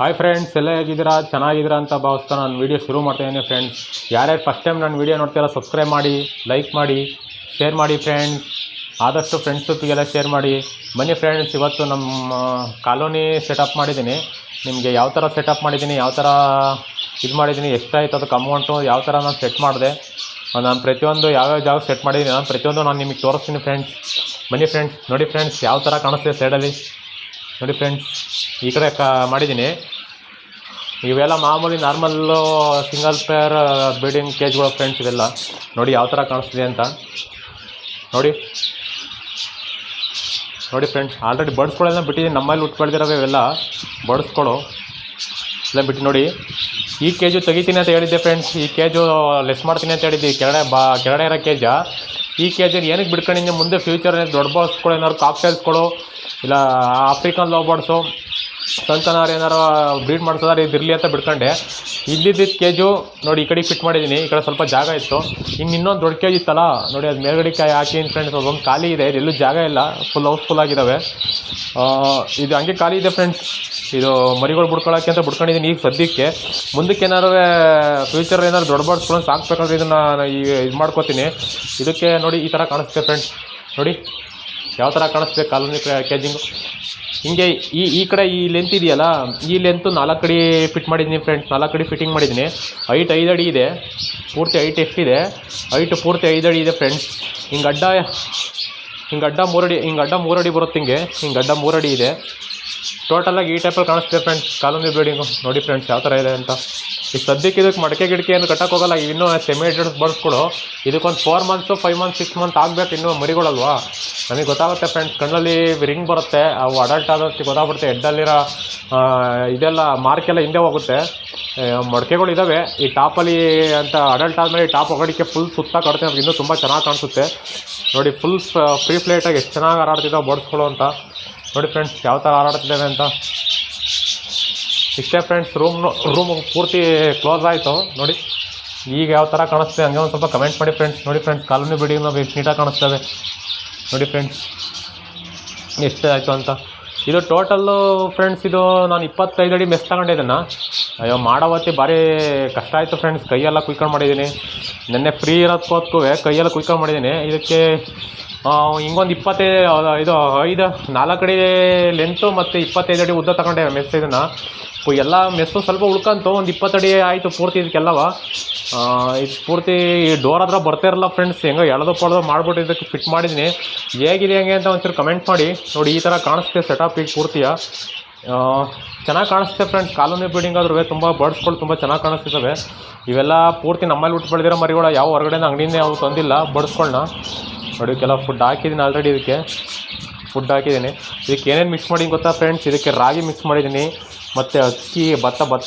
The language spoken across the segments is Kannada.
ಹಾಯ್ ಫ್ರೆಂಡ್ಸ್, ಎಲ್ಲ ಹೇಗಿದ್ದೀರಾ? ಚೆನ್ನಾಗಿದ್ದೀರಾ ಅಂತ ಭಾವಿಸ್ತಾ ನಾನು ವೀಡಿಯೋ ಶುರು ಮಾಡ್ತಾಯಿದ್ದೀನಿ. ಫ್ರೆಂಡ್ಸ್, ಯಾರ್ಯಾರು ಫಸ್ಟ್ ಟೈಮ್ ನಾನು ವೀಡಿಯೋ ನೋಡ್ತೀರಾ ಸಬ್ಸ್ಕ್ರೈಬ್ ಮಾಡಿ, ಲೈಕ್ ಮಾಡಿ, ಶೇರ್ ಮಾಡಿ. ಫ್ರೆಂಡ್ಸ್, ಆದಷ್ಟು ಫ್ರೆಂಡ್ಸ್ ಜೊತೆಗೆಲ್ಲ ಶೇರ್ ಮಾಡಿ. ಬನ್ನಿ ಫ್ರೆಂಡ್ಸ್, ಇವತ್ತು ನಮ್ಮ ಕಾಲೋನಿ ಸೆಟಪ್ ಮಾಡಿದ್ದೀನಿ. ನಿಮಗೆ ಯಾವ ಥರ ಸೆಟಪ್ ಮಾಡಿದ್ದೀನಿ, ಯಾವ ಥರ ಇದು ಮಾಡಿದ್ದೀನಿ, ಎಷ್ಟಾಯಿತು ಅದಕ್ಕೆ ಅಮೌಂಟು, ಯಾವ ಥರ ನಾನು ಸೆಟ್ ಮಾಡಿದೆ, ನಾನು ಪ್ರತಿಯೊಂದು ಯಾವ್ಯಾವ ಜಾಗ ಸೆಟ್ ಮಾಡಿದ್ದೀನಿ ನಾನು ಪ್ರತಿಯೊಂದು ನಾನು ನಿಮಗೆ ತೋರಿಸ್ತೀನಿ. ಫ್ರೆಂಡ್ಸ್, ಬನ್ನಿ ಫ್ರೆಂಡ್ಸ್, ನೋಡಿ ಫ್ರೆಂಡ್ಸ್ ಯಾವ ಥರ ಕಾಣಿಸ್ತಿದೆ ಸೈಡಲ್ಲಿ. ನೋಡಿ ಫ್ರೆಂಡ್ಸ್, ಈ ಕಡೆ ಮಾಡಿದ್ದೀನಿ. ಇವೆಲ್ಲ ಮಾಮೂಲಿ ನಾರ್ಮಲ್ಲು ಸಿಂಗಲ್ ಪೇರ್ ಬ್ರೀಡಿಂಗ್ ಕೇಜ್ಗಳು ಫ್ರೆಂಡ್ಸ್. ಇವೆಲ್ಲ ನೋಡಿ ಯಾವ ಥರ ಕಾಣಿಸ್ತಿದೆ ಅಂತ ನೋಡಿ. ನೋಡಿ ಫ್ರೆಂಡ್ಸ್, ಆಲ್ರೆಡಿ ಬಡ್ಸ್ಗಳೆಲ್ಲ ಬಿಟ್ಟಿದ್ದೀನಿ. ನಮ್ಮಲ್ಲಿ ಉಟ್ಕೊಳ್ದಿರೋವೆ ಇವೆಲ್ಲ ಬಡ್ಸ್ಗಳು ಎಲ್ಲ ಬಿಟ್ಟು ನೋಡಿ. ಈ ಕೇಜು ತೆಗಿತೀನಿ ಅಂತ ಹೇಳಿದ್ದೆ ಫ್ರೆಂಡ್ಸ್. ಈ ಕೇಜು ಲೆಸ್ ಮಾಡ್ತೀನಿ ಅಂತ ಹೇಳಿದ್ದೆ. ಕೆಳಗಡೆ ಇರೋ ಕೇಜ ಈ ಕೇಜಲ್ಲಿ ಏನಕ್ಕೆ ಬಿಡ್ಕೊಂಡಿದ್ದೀನಿ, ಮುಂದೆ ಫ್ಯೂಚರ್ ದೊಡ್ಡ ಬಾಕ್ಸ್ಗಳು ಏನಾದ್ರು ಕಾಕ್ಟೇಲ್ಸ್ಗಳು ಇಲ್ಲ ಆಫ್ರಿಕನ್ ಲವ್ ಬರ್ಡ್ಸು ಸಂತನಾರು ಏನಾರು ಬ್ರೀಡ್ ಮಾಡ್ಸೋದಾರೆ ಇದಿರಲಿ ಅಂತ ಬಿಡ್ಕೊಂಡೆ. ಇಲ್ಲಿದ್ದ ಕೇಜು ನೋಡಿ ಈ ಕಡೆ ಫಿಟ್ ಮಾಡಿದ್ದೀನಿ. ಈ ಕಡೆ ಸ್ವಲ್ಪ ಜಾಗ ಇತ್ತು. ಇನ್ನೊಂದು ದೊಡ್ಡ ಕೇಜ್ ಇತ್ತಲ್ಲ ನೋಡಿ, ಅದು ಮೇಲ್ಗಡೆ ಹಾಕಿ ಫ್ರೆಂಡ್ಸ್. ಅದೊಂದು ಖಾಲಿ ಇದೆ, ಎಲ್ಲೂ ಜಾಗ ಇಲ್ಲ, ಫುಲ್ ಹೌಸ್ಫುಲ್ ಆಗಿದ್ದಾವೆ. ಇದು ಹಂಗೆ ಖಾಲಿ ಇದೆ ಫ್ರೆಂಡ್ಸ್. ಇದು ಮರಿಗಳು ಬಿಡ್ಕೊಳ್ಳೋಕ್ಕೆ ಅಂತ ಬಿಡ್ಕೊಂಡಿದ್ದೀನಿ ಈಗ ಸದ್ಯಕ್ಕೆ. ಮುಂದಕ್ಕೆ ಏನಾರು ಫ್ಯೂಚರ್ ಏನಾದ್ರು ದೊಡ್ಡ ಬರ್ಡ್ಸ್ಗಳನ್ನು ಸಾಕ್ಬೇಕಂದ್ರೆ ಇದನ್ನು ಇದು ಮಾಡ್ಕೋತೀನಿ. ಇದಕ್ಕೆ ನೋಡಿ ಈ ಥರ ಕಾಣಿಸುತ್ತೆ ಫ್ರೆಂಡ್ಸ್. ನೋಡಿ ಯಾವ ಥರ ಕಾಣಿಸ್ತಿದೆ ಕಾಲೋನಿ ಕೇಜಿಂಗು. ಹಿಂಗೆ ಈ ಕಡೆ ಈ ಲೆಂತ್ ಇದೆಯಲ್ಲ, ಈ ಲೆಂತು 4 ಕಡೆ ಫಿಟ್ ಮಾಡಿದ್ದೀನಿ ಫ್ರೆಂಡ್ಸ್. 4 ಕಡೆ ಫಿಟ್ಟಿಂಗ್ ಮಾಡಿದ್ದೀನಿ. ಹೈಟ್ 5 ಅಡಿ ಇದೆ ಪೂರ್ತಿ. ಹೈಟ್ ಎಷ್ಟಿದೆ? ಹೈಟ್ ಪೂರ್ತಿ 5 ಅಡಿ ಇದೆ ಫ್ರೆಂಡ್ಸ್. ಹಿಂಗೆ ಅಡ್ಡ 3 ಅಡಿ, ಹಿಂಗೆ ಅಡ್ಡ 3 ಅಡಿ ಬರುತ್ತೆ. ಹಿಂಗೆ ಅಡ್ಡ 3 ಅಡಿ ಇದೆ. ಟೋಟಲಾಗಿ ಈ ಟೈಪಲ್ಲಿ ಕಾಣಿಸ್ತಿದೆ ಫ್ರೆಂಡ್ಸ್ ಕಾಲೋನಿ ಬ್ರೀಡಿಂಗು. ನೋಡಿ ಫ್ರೆಂಡ್ಸ್ ಯಾವ ಥರ ಇದೆ ಅಂತ. ಈ ಸದ್ಯಕ್ಕೆ ಇದಕ್ಕೆ ಮಡಕೆ ಗಿಡಕೆ ಏನು ಕಟ್ಟಕ್ಕೆ ಹೋಗಲ್ಲ. ಇನ್ನೂ ಸೆಮಿಟೆಡ್ ಬರ್ಡ್ಸ್ಗಳು. ಇದಕ್ಕೊಂದು 4 ಮಂತ್ಸು 5 ಮಂತ್ಸ್ 6 ಮಂತ್ ಆಗಬೇಕು ಇನ್ನೂ ಮರಿಗಳಲ್ವಾ. ನಮಗೆ ಗೊತ್ತಾಗುತ್ತೆ ಫ್ರೆಂಡ್ಸ್, ಕಣ್ಣಲ್ಲಿ ರಿಂಗ್ ಬರುತ್ತೆ. ಅವು ಅಡಲ್ಟ್ ಆದಷ್ಟು ಗೊತ್ತಾಗ್ಬಿಡುತ್ತೆ. ಹೆಡ್ಡಲ್ಲಿರೋ ಇದೆಲ್ಲ ಮಾರ್ಕೆಲ್ಲ ಹಿಂದೆ ಹೋಗುತ್ತೆ. ಮಡಕೆಗಳು ಇದ್ದಾವೆ ಈ ಟಾಪಲ್ಲಿ ಅಂತ. ಅಡಲ್ಟ್ ಆದಮೇಲೆ ಈ ಟಾಪ್ ಹೊಗಡಿಕೆ ಫುಲ್ ಸುತ್ತ ಕಟ್ತೀನಿ. ನಮ್ಗೆ ಇನ್ನೂ ತುಂಬ ಚೆನ್ನಾಗಿ ಕಾಣಿಸುತ್ತೆ. ನೋಡಿ ಫುಲ್ ಫ್ರೀ ಫ್ಲೈಟಾಗಿ ಎಷ್ಟು ಚೆನ್ನಾಗಿ ಹಾರಾಡ್ತಿದ್ದಾವೆ ಬರ್ಡ್ಸ್ಗಳು ಅಂತ. ನೋಡಿ ಫ್ರೆಂಡ್ಸ್ ಯಾವ ಥರ ಹಾರಾಡ್ತಿದ್ದಾವೆ ಅಂತ. ಇಷ್ಟೇ ಫ್ರೆಂಡ್ಸ್, ರೂಮ್ ಪೂರ್ತಿ ಕ್ಲೋಸ್ ಆಯಿತು. ನೋಡಿ ಈಗ ಯಾವ ಥರ ಕಾಣಿಸ್ತದೆ ಹಂಗೆ ಒಂದು ಸ್ವಲ್ಪ ಕಮೆಂಟ್ ಮಾಡಿ ಫ್ರೆಂಡ್ಸ್. ನೋಡಿ ಫ್ರೆಂಡ್ಸ್, ಕಾಲೋನಿ ಬಿಲ್ಡಿಂಗ್ ನಾವು ಎಷ್ಟು ನೀಟಾಗಿ ಕಾಣಿಸ್ತವೆ. ನೋಡಿ ಫ್ರೆಂಡ್ಸ್ ಎಷ್ಟು ಆಯಿತು ಅಂತ. ಇದು ಟೋಟಲ್ಲು ಫ್ರೆಂಡ್ಸ್, ಇದು ನಾನು 25 ಅಡಿ ಮೆಸ್ ತಗೊಂಡಿದ್ದನ್ನು. ಅಯ್ಯೋ ಮಾಡವತ್ತಿ ಭಾರಿ ಕಷ್ಟ ಆಯಿತು ಫ್ರೆಂಡ್ಸ್. ಕೈಯೆಲ್ಲ ಕುಯ್ಕೊಂಡು ಮಾಡಿದ್ದೀನಿ. ನೆನ್ನೆ ಫ್ರೀ ಇರೋದಕ್ಕೋಸ್ಕೂ ಕೈಯೆಲ್ಲ ಕುಯ್ಕೊಂಡು ಮಾಡಿದ್ದೀನಿ. ಇದಕ್ಕೆ ಹಿಂಗೊಂದು 4 ಅಡಿ ಲೆಂತು ಮತ್ತು 25 ಅಡಿ ಉದ್ದ ತಗೊಂಡೆ ಮೆಸ್. ಇದನ್ನು ಎಲ್ಲ ಮೆಸ್ಸು ಸ್ವಲ್ಪ ಉಳ್ಕಂತು. ಒಂದು 20 ಅಡಿ ಆಯಿತು ಪೂರ್ತಿ ಇದಕ್ಕೆಲ್ಲವ. ಇದು ಪೂರ್ತಿ ಡೋರ್ ಹತ್ರ ಬರ್ತಾಯಿರಲ್ಲ ಫ್ರೆಂಡ್ಸ್. ಹೆಂಗೋ ಎಳೆದು ಮಾಡಿಬಿಟ್ಟು ಇದಕ್ಕೆ ಫಿಟ್ ಮಾಡಿದ್ದೀನಿ. ಹೇಗಿದೆ ಹೆಂಗೆ ಅಂತ ಒಂಚೂರು ಕಮೆಂಟ್ ಮಾಡಿ. ನೋಡಿ ಈ ಥರ ಕಾಣಿಸುತ್ತೆ ಸೆಟಪ್ ಈಗ ಪೂರ್ತಿಯ. ಚೆನ್ನಾಗಿ ಕಾಣಿಸುತ್ತೆ ಫ್ರೆಂಡ್ಸ್. ಕಾಲೋನಿ ಬ್ರೀಡಿಂಗ್ ಆದ್ರೂ ತುಂಬ ಬರ್ಡ್ಸ್ಗಳು ತುಂಬ ಚೆನ್ನಾಗಿ ಕಾಣಿಸ್ತಿದ್ದಾವೆ. ಇವೆಲ್ಲ ಪೂರ್ತಿ ನಮ್ಮಲ್ಲಿ ಉಟ್ಟು ಬೆಳೆದಿರೋ ಮರಿಗಳು. ಯಾವ ಹೊರಗಡೆ ಅಂಗಡಿಯಿಂದ ಯಾವ ತಂದಿಲ್ಲ ಬರ್ಡ್ಸ್ಗಳನ್ನ. ನೋಡಿ ಕೆಲವು ಫುಡ್ ಹಾಕಿದ್ದೀನಿ ಆಲ್ರೆಡಿ. ಇದಕ್ಕೆ ಫುಡ್ ಹಾಕಿದ್ದೀನಿ. ಇದಕ್ಕೆ ಏನೇನು ಮಿಕ್ಸ್ ಮಾಡಿದ್ದೀನಿ ಗೊತ್ತಾ ಫ್ರೆಂಡ್ಸ್? ಇದಕ್ಕೆ ರಾಗಿ ಮಿಕ್ಸ್ ಮಾಡಿದ್ದೀನಿ, ಮತ್ತು ಅಕ್ಕಿ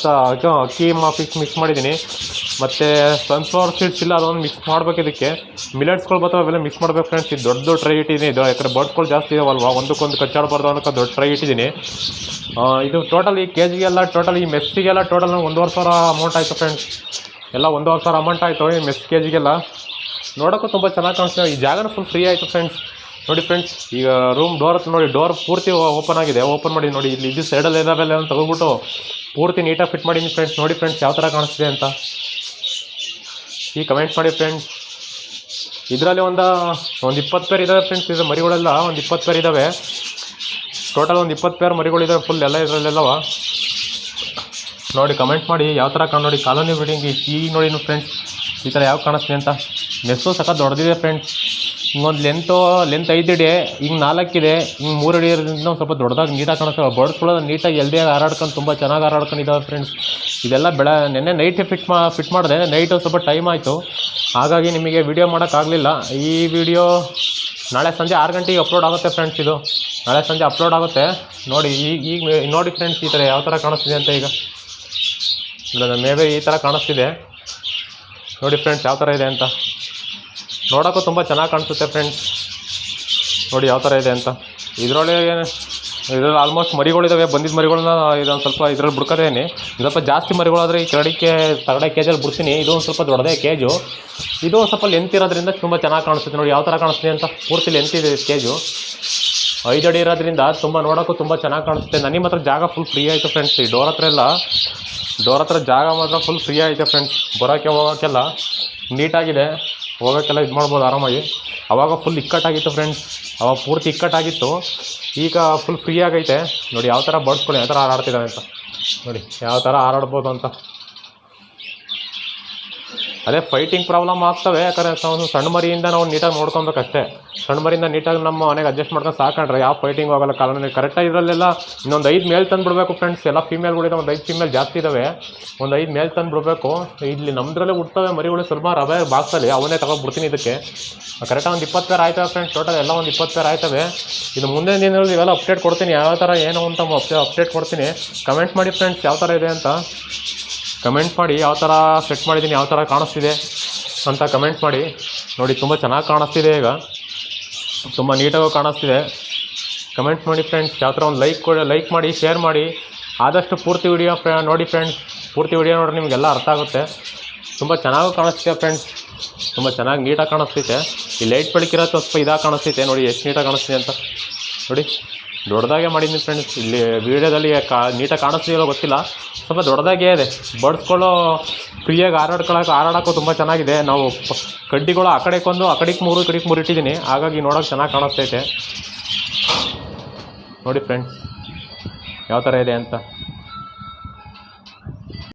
ಅಕ್ಕಿ ಮಿಕ್ಸ್ ಮಾಡಿದ್ದೀನಿ, ಮತ್ತು ಸನ್ಫ್ಲವರ್ ಸೀಡ್ಸ್ ಇಲ್ಲ ಅದೊಂದು ಮಿಕ್ಸ್ ಮಾಡಬೇಕು. ಇದಕ್ಕೆ ಮಿಲೆಟ್ಸ್ಗಳು ಬರ್ತಾವೆ, ಅವೆಲ್ಲ ಮಿಕ್ಸ್ ಮಾಡಬೇಕು ಫ್ರೆಂಡ್ಸ್. ಇದು ದೊಡ್ಡ ಟ್ರೈ ಇಟ್ಟಿದ್ದೀನಿ. ಇದು ಯಾಕಂದರೆ ಬರ್ಡ್ಸ್ಗಳು ಜಾಸ್ತಿ ಇದಾವಲ್ವ, ಒಂದಕ್ಕೊಂದು ಕಚ್ಚಾಡಬಾರ್ದು ಅನ್ನೋಕ್ಕೆ ದೊಡ್ಡ ಟ್ರೈ ಇಟ್ಟಿದ್ದೀನಿ. ಇದು ಟೋಟಲ್ ಈ ಕೇಜಿಗೆಲ್ಲ ಟೋಟಲ್ ಈ ಮೆಸ್ಸಿಗೆಲ್ಲ ಟೋಟಲ್ 1,500 ಅಮೌಂಟ್ ಆಯಿತು ಫ್ರೆಂಡ್ಸ್. ಎಲ್ಲ 1,500 ಅಮೌಂಟ್ ಆಯಿತು ಈ ಮೆಸ್ ಕೇಜಿಗೆಲ್ಲ. ನೋಡೋಕ್ಕೂ ತುಂಬ ಚೆನ್ನಾಗಿ ಕಾಣಿಸ್ತದೆ. ಈ ಜಾಗನೂ ಫುಲ್ ಫ್ರೀ ಆಯಿತು ಫ್ರೆಂಡ್ಸ್. ನೋಡಿ ಫ್ರೆಂಡ್ಸ್, ಈಗ ರೂಮ್ ಡೋರ್ ನೋಡಿ, ಡೋರ್ ಪೂರ್ತಿ ಓಪನ್ ಆಗಿದೆ. ಓಪನ್ ಮಾಡಿ ನೋಡಿ, ಇಲ್ಲಿ ಇದು ಸೈಡಲ್ಲಿ ಇದಾವೆಲ್ಲ ಅಂತ ತಗೊಬಿಟ್ಟು ಪೂರ್ತಿ ನೀಟಾಗಿ ಫಿಟ್ ಮಾಡಿದ್ದೀನಿ ಫ್ರೆಂಡ್ಸ್. ನೋಡಿ ಫ್ರೆಂಡ್ಸ್ ಯಾವ ಥರ ಕಾಣಿಸ್ತಿದೆ ಅಂತ ಈ ಕಮೆಂಟ್ ಮಾಡಿ ಫ್ರೆಂಡ್ಸ್. ಇದರಲ್ಲಿ ಒಂದು 20 ಪೇರ್ ಇದ್ದಾವೆ ಫ್ರೆಂಡ್ಸ್. ಇದು ಮರಿಗಳೆಲ್ಲ ಒಂದು 20 ಪೇರ್ ಇದ್ದಾವೆ. ಟೋಟಲ್ ಒಂದು 20 ಪೇರ್ ಮರಿಗಳಿದ್ದಾವೆ ಫುಲ್ ಎಲ್ಲ ಇದರಲ್ಲೆಲ್ಲವ. ನೋಡಿ ಕಮೆಂಟ್ ಮಾಡಿ ಯಾವ ಥರ ನೋಡಿ ಕಾಲೋನಿ ಬ್ರೀಡಿಂಗ್ ಈಗ ನೋಡಿ ಫ್ರೆಂಡ್ಸ್ ಈ ಥರ ಯಾವ ಕಾಣಿಸ್ತಿದೆ ಅಂತ. ಮೆಸ್ಸು ಸಖತ್ ದೊಡ್ಡದಿದೆ ಫ್ರೆಂಡ್ಸ್. ಹಿಂಗೊಂದು ಲೆಂತ್ 5 ಅಡಿ, ಹಿಂಗೆ 4 ಇದೆ, ಹಿಂಗೆ 3 ಅಡಿ ಇರೋದ್ರಿಂದ ಸ್ವಲ್ಪ ದೊಡ್ಡದಾಗಿ ನೀಟಾಗಿ ಕಾಣಿಸ್ತವೆ. ಬರ್ಡ್ಸ್ಗಳು ನೀಟಾಗಿ ಎಲ್ದಿಯಾಗಿ ಹಾರಾಡ್ಕೊಂಡು ತುಂಬ ಚೆನ್ನಾಗಿ ಹಾರಾಡ್ಕೊಂಡಿದ್ದಾವೆ ಫ್ರೆಂಡ್ಸ್. ಇದೆಲ್ಲ ನೆನ್ನೆ ನೈಟ್ ಫಿಟ್ ಮಾಡಿದೆ. ನೈಟು ಸ್ವಲ್ಪ ಟೈಮ್ ಆಯಿತು, ಹಾಗಾಗಿ ನಿಮಗೆ ವಿಡಿಯೋ ಮಾಡೋಕ್ಕಾಗಲಿಲ್ಲ. ಈ ವಿಡಿಯೋ ನಾಳೆ ಸಂಜೆ 6 ಗಂಟೆಗೆ ಅಪ್ಲೋಡ್ ಆಗುತ್ತೆ ಫ್ರೆಂಡ್ಸ್. ಇದು ನಾಳೆ ಸಂಜೆ ಅಪ್ಲೋಡ್ ಆಗುತ್ತೆ. ನೋಡಿ ಈಗ ನೋಡಿ ಫ್ರೆಂಡ್ಸ್ ಈ ಥರ ಯಾವ ಥರ ಕಾಣಿಸ್ತಿದೆ ಅಂತ. ಈಗ ಮೇಬಿ ಈ ಥರ ಕಾಣಿಸ್ತಿದೆ ನೋಡಿ ಫ್ರೆಂಡ್ಸ್ ಯಾವ ಥರ ಇದೆ ಅಂತ. ನೋಡೋಕ್ಕೂ ತುಂಬ ಚೆನ್ನಾಗಿ ಕಾಣಿಸುತ್ತೆ ಫ್ರೆಂಡ್ಸ್. ನೋಡಿ ಯಾವ ಥರ ಇದೆ ಅಂತ. ಇದರಲ್ಲಿ ಆಲ್ಮೋಸ್ಟ್ ಮರಿಗಳಿದ್ದಾವೆ. ಬಂದಿದ್ದ ಮರಿಗಳನ್ನ ಇದೊಂದು ಸ್ವಲ್ಪ ಇದರಲ್ಲಿ ಬಿಡ್ಕೋದೇನೆ. ಸ್ವಲ್ಪ ಜಾಸ್ತಿ ಮರಿಗಳಾದರೆ ಈ ತಗಡೆ ಕೇಜಲ್ಲಿ ಬಿಡ್ತೀನಿ. ಇದು ಒಂದು ಸ್ವಲ್ಪ ದೊಡ್ಡದೇ ಕೇಜು. ಇದು ಒಂದು ಸ್ವಲ್ಪ ಲೆಂತ್ ಇರೋದ್ರಿಂದ ತುಂಬ ಚೆನ್ನಾಗಿ ಕಾಣಿಸುತ್ತೆ. ನೋಡಿ ಯಾವ ಥರ ಕಾಣಿಸ್ತಿದೆ ಅಂತ. ಪೂರ್ತಿ ಲೆಂತ್ ಇದೆ ಕೇಜು. 5 ಅಡಿ ಇರೋದ್ರಿಂದ ತುಂಬ ನೋಡೋಕ್ಕೂ ತುಂಬ ಚೆನ್ನಾಗಿ ಕಾಣಿಸುತ್ತೆ. ನನಗೆ ಮಾತ್ರ ಜಾಗ ಫುಲ್ ಫ್ರೀ ಆಯಿತು ಫ್ರೆಂಡ್ಸ್. ಈ ಡೋರ್ ಹತ್ರ ಜಾಗ ಮಾತ್ರ ಫುಲ್ ಫ್ರೀ ಆಯಿತು ಫ್ರೆಂಡ್ಸ್. ಬರೋಕ್ಕೆ ಹೋಗೋಕ್ಕೆಲ್ಲ ನೀಟಾಗಿದೆ, ಹೋಗೋಕ್ಕೆಲ್ಲ ಇದು ಮಾಡ್ಬೋದು ಆರಾಮಾಗಿ. ಆವಾಗ ಫುಲ್ ಇಕ್ಕಟ್ಟಾಗಿತ್ತು ಫ್ರೆಂಡ್ಸ್, ಅವಾಗ ಪೂರ್ತಿ ಇಕ್ಕಟ್ಟಾಗಿತ್ತು. ಈಗ ಫುಲ್ ಫ್ರೀ ಆಗೈತೆ. ನೋಡಿ ಯಾವ ಥರ ಬಡ್ಸ್ಕೊಳ್ಳಿ, ಯಾವ ಥರ ಹಾರಾಡ್ತಿದ್ದಾವೆ ಅಂತ ನೋಡಿ, ಯಾವ ಥರ ಹಾರಾಡ್ಬೋದು ಅಂತ. ಅದೇ ಫೈಟಿಂಗ್ ಪ್ರಾಬ್ಲಮ್ ಆಗ್ತವೆ, ಯಾಕಂದರೆ ಸಣ್ಣ ಮರಿಯಿಂದ ನಾವು ನೀಟಾಗಿ ನೋಡ್ಕೊಬೇಕಷ್ಟೇ. ಸಣ್ಣ ಮರಿಯಿಂದ ನೀಟಾಗಿ ನಮ್ಮ ಮನೆಗೆ ಅಡ್ಜಸ್ಟ್ ಮಾಡ್ಕೊಂಡು ಸಾಕೊಂಡ್ರೆ ಯಾವ ಫೈಟಿಂಗ್ ಹೋಗಲ್ಲ. ಕಾಲೋನಿ ಕರೆಕ್ಟಾಗಿ ಇರಲ್ಲೆಲ್ಲ ಇನ್ನೊಂದು 5 ಮೇಲ್ ತಂದು ಬಿಡಬೇಕು ಫ್ರೆಂಡ್ಸ್. ಎಲ್ಲ ಫೀಮೇಲ್ಗಳಿದೆ, ಒಂದು 5 ಫೀಮೇಲ್ ಜಾಸ್ತಿ ಇದ್ದಾವೆ, ಒಂದು 5 ಮೇಲ್ ತಂದು ಬಿಡಬೇಕು. ಇಲ್ಲಿ ನಮ್ಮದ್ರಲ್ಲೇ ಹುಡ್ತವೆ ಮರಿಗಳು ಸ್ವಲ್ಪ ರವೆ ಬಾಕ್ಸಲ್ಲಿ, ಅವನ್ನೇ ತಗೊಬಿಡ್ತೀನಿ. ಇದಕ್ಕೆ ಕರೆಕ್ಟಾಗಿ ಒಂದು 20 ಪೇರ್ ಆಯ್ತವೆ ಫ್ರೆಂಡ್ಸ್. ಟೋಟಲ್ ಎಲ್ಲ ಒಂದು 20 ಪೇರ್ ಆಯ್ತವೆ. ಇದು ಮುಂದಿನ ದಿನಗಳಲ್ಲಿ ಇವೆಲ್ಲ ಅಪ್ಡೇಟ್ ಕೊಡ್ತೀನಿ, ಯಾವ ಥರ ಏನು ಅಂತ ಅಪ್ಡೇಟ್ ಕೊಡ್ತೀನಿ. ಕಮೆಂಟ್ ಮಾಡಿ ಫ್ರೆಂಡ್ಸ್ ಯಾವ ಥರ ಇದೆ ಅಂತ. ಕಮೆಂಟ್ ಮಾಡಿ ಯಾವ ಥರ ಸೆಟ್ ಮಾಡಿದ್ದೀನಿ, ಯಾವ ಥರ ಕಾಣಿಸ್ತಿದೆ ಅಂತ ಕಮೆಂಟ್ ಮಾಡಿ. ನೋಡಿ ತುಂಬ ಚೆನ್ನಾಗಿ ಕಾಣಿಸ್ತಿದೆ, ಈಗ ತುಂಬ ನೀಟಾಗೂ ಕಾಣಿಸ್ತಿದೆ. ಕಮೆಂಟ್ ಮಾಡಿ ಫ್ರೆಂಡ್ಸ್, ಯಾವ ಥರ ಒಂದು ಲೈಕ್ ಮಾಡಿ, ಶೇರ್ ಮಾಡಿ. ಆದಷ್ಟು ಪೂರ್ತಿ ವಿಡಿಯೋ ನೋಡಿ ಫ್ರೆಂಡ್ಸ್. ಪೂರ್ತಿ ವಿಡಿಯೋ ನೋಡ್ರಿ, ನಿಮಗೆಲ್ಲ ಅರ್ಥ ಆಗುತ್ತೆ. ತುಂಬ ಚೆನ್ನಾಗೂ ಕಾಣಿಸ್ತಿದೆ ಫ್ರೆಂಡ್ಸ್, ತುಂಬ ಚೆನ್ನಾಗಿ ನೀಟಾಗಿ ಕಾಣಿಸ್ತೈತೆ. ಈ ಲೈಟ್ ಬೆಳಕಿರೋ ಸ್ವಲ್ಪ ಇದಾಗಿ ಕಾಣಿಸ್ತೈತೆ ನೋಡಿ, ಎಷ್ಟು ನೀಟಾಗಿ ಕಾಣಿಸ್ತಿದೆ ಅಂತ ನೋಡಿ. ದೊಡ್ಡದಾಗೆ ಮಾಡಿದ್ದೀನಿ ಫ್ರೆಂಡ್ಸ್. ಇಲ್ಲಿ ವೀಡಿಯೋದಲ್ಲಿ ನೀಟಾಗಿ ಕಾಣಿಸ್ತಿದೆಯೋ ಗೊತ್ತಿಲ್ಲ, ಸ್ವಲ್ಪ ದೊಡ್ಡದಾಗೇ ಇದೆ. ಬಡ್ಸ್ಕೊಳ್ಳೋ ಫ್ರೀಯಾಗಿ ಹಾರಾಡೋಕ್ಕೂ ತುಂಬ ಚೆನ್ನಾಗಿದೆ. ನಾವು ಕಡ್ಡಿಗಳು ಆ ಕಡೆಗೆ 1, ಆ ಕಡೆಗೆ 3, ಈ ಕಡೆಗೆ 3 ಇಟ್ಟಿದ್ದೀನಿ, ಹಾಗಾಗಿ ನೋಡೋಕೆ ಚೆನ್ನಾಗಿ ಕಾಣಿಸ್ತೈತೆ ನೋಡಿ ಫ್ರೆಂಡ್ಸ್ ಯಾವ ಥರ ಇದೆ ಅಂತ.